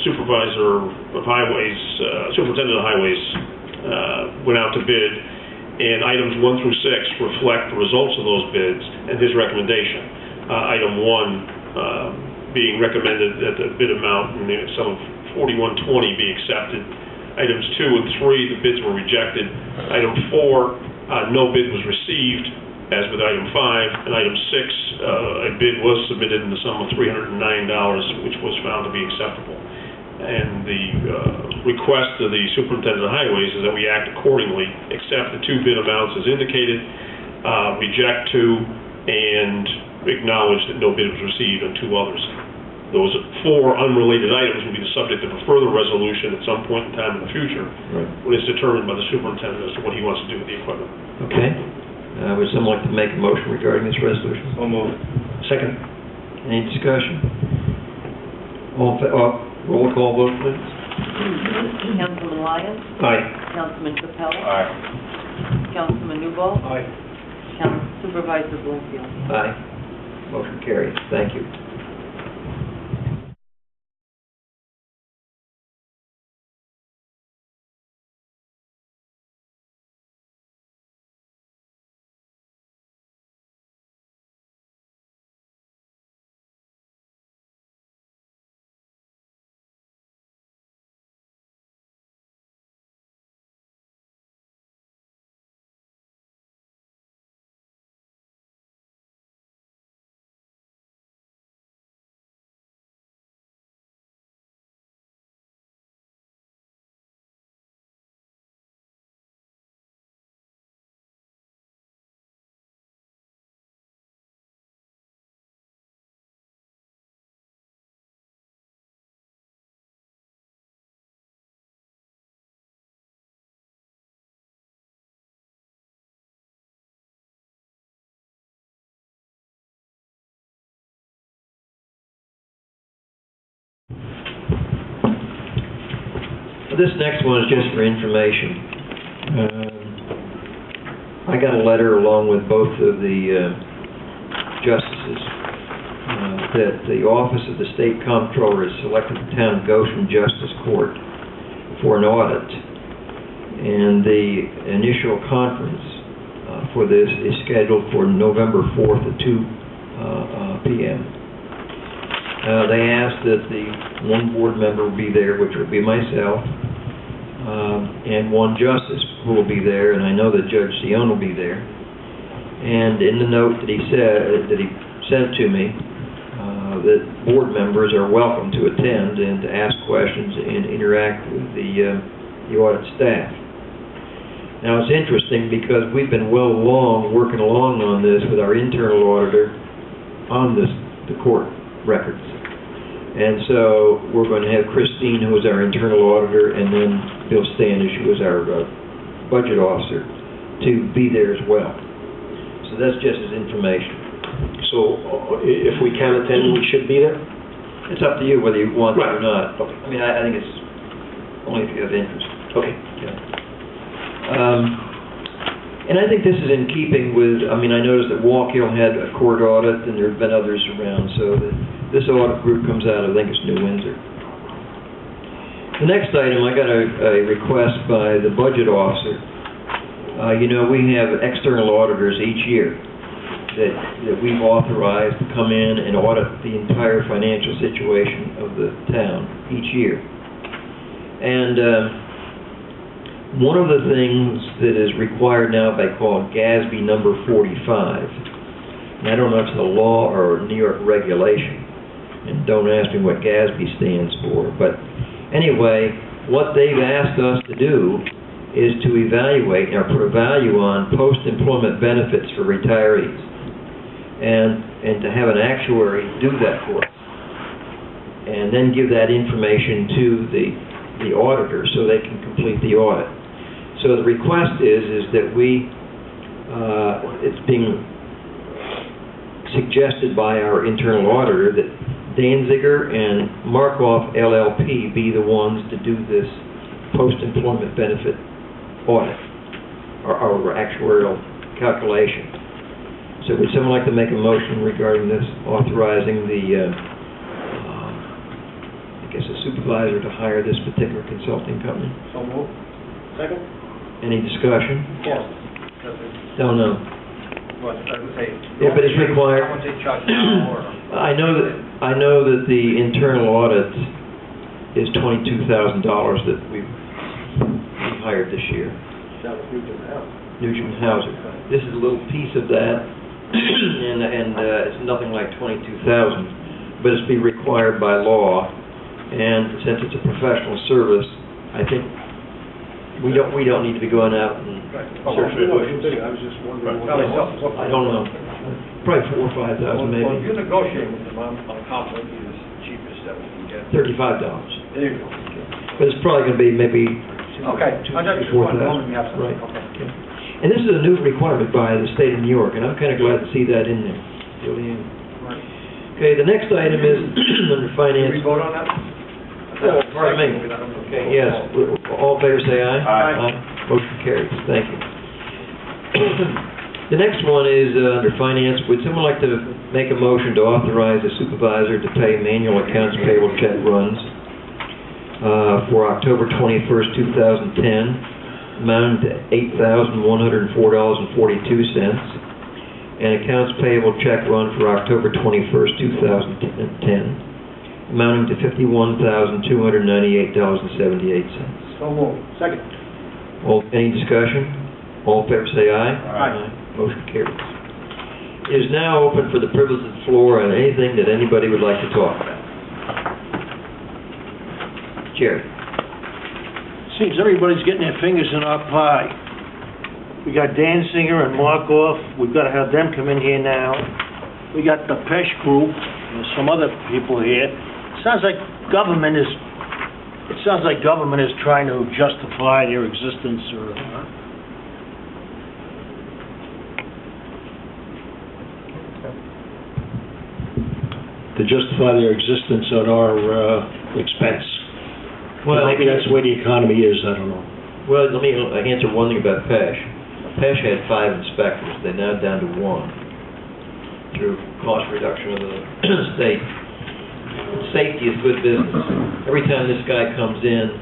superintendent of highways went out to bid, and items 1 through 6 reflect the results of those bids and his recommendation. Item 1 being recommended that the bid amount in the sum of $41.20 be accepted. Items 2 and 3, the bids were rejected. Item 4, no bid was received, as with item 5. And item 6, a bid was submitted in the sum of $309, which was found to be acceptable. And the request of the superintendent of highways is that we act accordingly, accept the 2 bid amounts as indicated, reject 2, and acknowledge that no bid was received on 2 others. Those 4 unrelated items will be the subject of a further resolution at some point in time in the future, when it's determined by the superintendent as to what he wants to do with the equipment. Okay. Would someone like to make a motion regarding this resolution? So moved. Second. Any discussion? Roll call vote, please. Councilman Lyons? Aye. Councilman Capella? Aye. Councilman Newbold? Aye. Supervisor Bloomfield? Aye. Motion carries. Thank you. This next one is just for information. I got a letter along with both of the justices that the Office of the State Comptroller has selected the town of Goshen Justice Court for an audit. And the initial conference for this is scheduled for November 4th at 2 p.m. They asked that the 1 board member will be there, which will be myself, and 1 justice who will be there, and I know that Judge Sion will be there. And in the note that he sent to me, that board members are welcome to attend and to ask questions and interact with the audit staff. Now it's interesting because we've been working along on this with our internal auditor on the court records. And so we're going to have Christine, who is our internal auditor, and then Bill Standish, who is our budget officer, to be there as well. So that's just as information. So if we can attend, we should be there? It's up to you whether you want right. to or not. Okay. I mean, I think it's only if you have interest. Okay. Yeah. And I think this is in keeping with, I mean, I noticed that Walkill had a court audit, and there have been others around, so this audit group comes out of, I think it's New Windsor. The next item, I got a request by the budget officer. You know, we have external auditors each year that we've authorized to come in and audit the entire financial situation of the town each year. And one of the things that is required now by called GASB number 45, and I don't know if it's a law or New York regulation, and don't ask me what GASB stands for, but anyway, what they've asked us to do is to evaluate or put a value on post-employment benefits for retirees, and to have an actuary do that for us, and then give that information to the auditor so they can complete the audit. So the request is that we, it's being suggested by our internal auditor that Danziger and Markov LLP be the ones to do this post-employment benefit audit, or actuarial calculation. So would someone like to make a motion regarding this, authorizing the guess, a supervisor to hire this particular consulting company. So moved. Second? Any discussion? Yes. Don't know. What, I would say. Yeah, but it's required. How much they charge now, or? I know that the internal audit is $22,000 that we hired this year. That was Nugent House. Nugent Hauser. This is a little piece of that, and it's nothing like $22,000, but it's be required by law, and since it's a professional service, I think we don't need to be going out and searching for bushes. I was just wondering. I don't know, probably $4,000 or $5,000 Well, if maybe. you're negotiating with them, I'm confident you're the cheapest that we can get. $35, There you go. but it's probably going to be maybe Okay. $2,000 I just to wondered $4,000. when you have something. Right. Okay. And this is a new requirement by the state of New York, and I'm kind of glad to see that in there. Really am. Right. Okay, the next item is under Did finance. we vote on that? Oh, pardon me. Okay, yes, all in favor say aye. Aye. Motion carries, thank you. The next one is under finance. Would someone like to make a motion to authorize the supervisor to pay manual accounts payable check runs for October 21st, 2010, amounting to $8,104.42, and accounts payable check run for October 21st, 2010, amounting to $51,298.78. So moved. Second. Any discussion? All in favor say aye. Aye. Motion carries. It is now open for the privilege of the floor on anything that anybody would like to talk about. Jerry. Seems everybody's getting their fingers in our pie. We got Dan Singer and Markoff, we've got to have them come in here now. We got the Pesh Group, and some other people here. It sounds like government is trying to justify their existence, or, to justify their existence at our expense. Well, Maybe that's the way the economy is, I don't know. Well, let me answer one thing about Pesh. Pesh had 5 inspectors. They're now down to 1 through cost reduction of the state. Safety is good business. Every time this guy comes in,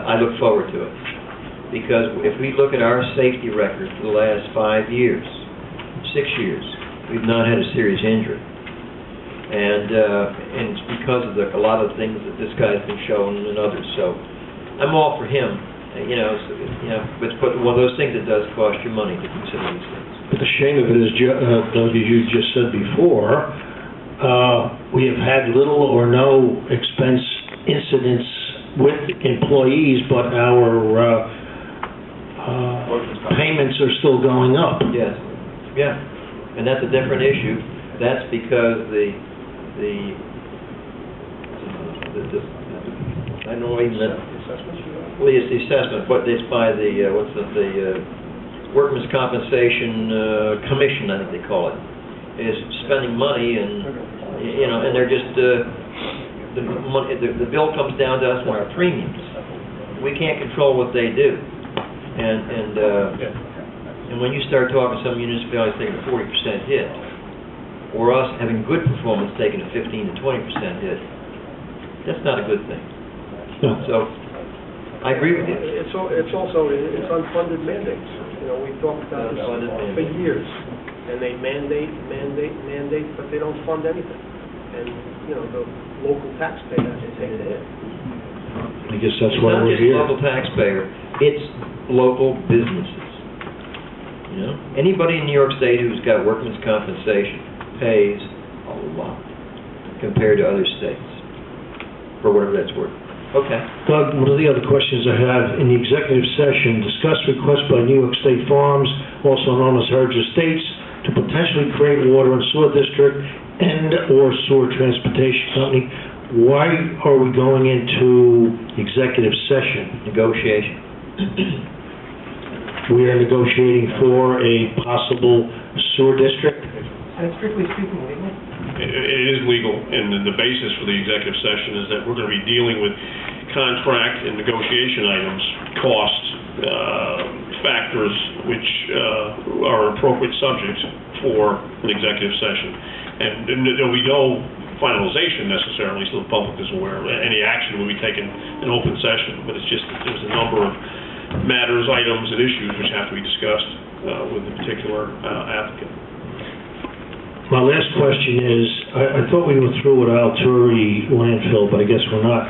I look forward to it. Because if we look at our safety record for the last 5 years, 6 years, we've not had a serious injury. And it's because of a lot of things that this guy's been shown and others. So I'm all for him. But one of those things that does cost you money to consider these things. But the shame of it is, Doug, as you just said before, we have had little or no expense incidents with employees, but our payments are still going up. Yes, yeah, and that's a different issue. That's because I don't know even that. Well, it's the assessment, but it's by the Workmen's Compensation Commission, I think they call it, is spending money, and and they're just the bill comes down to us on our premiums. We can't control what they do, and when you start talking some municipalities taking a 40% hit, or us having good performance taking a 15 to 20% hit, that's not a good thing. No. So I agree with you. It's also unfunded mandates. We've talked about this for years, and they mandate, but they don't fund anything. And, the local taxpayer has to take the hit. I guess that's why we're It's here. not just local taxpayer, it's local businesses. Anybody in New York State who's got workman's compensation pays a lot compared to other states, for whatever that's worth. Okay. Doug, one of the other questions I have, in the executive session, discuss request by New York State Farms, also known as Heritage Estates, to potentially create water and sewer district and/or sewer transportation company. Why are we going into executive session? Negotiation. We are negotiating for a possible sewer district? Strictly speaking, legal? It is legal, and the basis for the executive session is that we're going to be dealing with contract and negotiation items, costs, factors, which are appropriate subjects for an executive session. And there'll be no finalization necessarily, so the public is aware. Any action will be taken in open session, but it's just that there's a number of matters, items, and issues which have to be discussed with the particular applicant. My last question is, I thought we were through with Alturi landfill, but I guess we're not.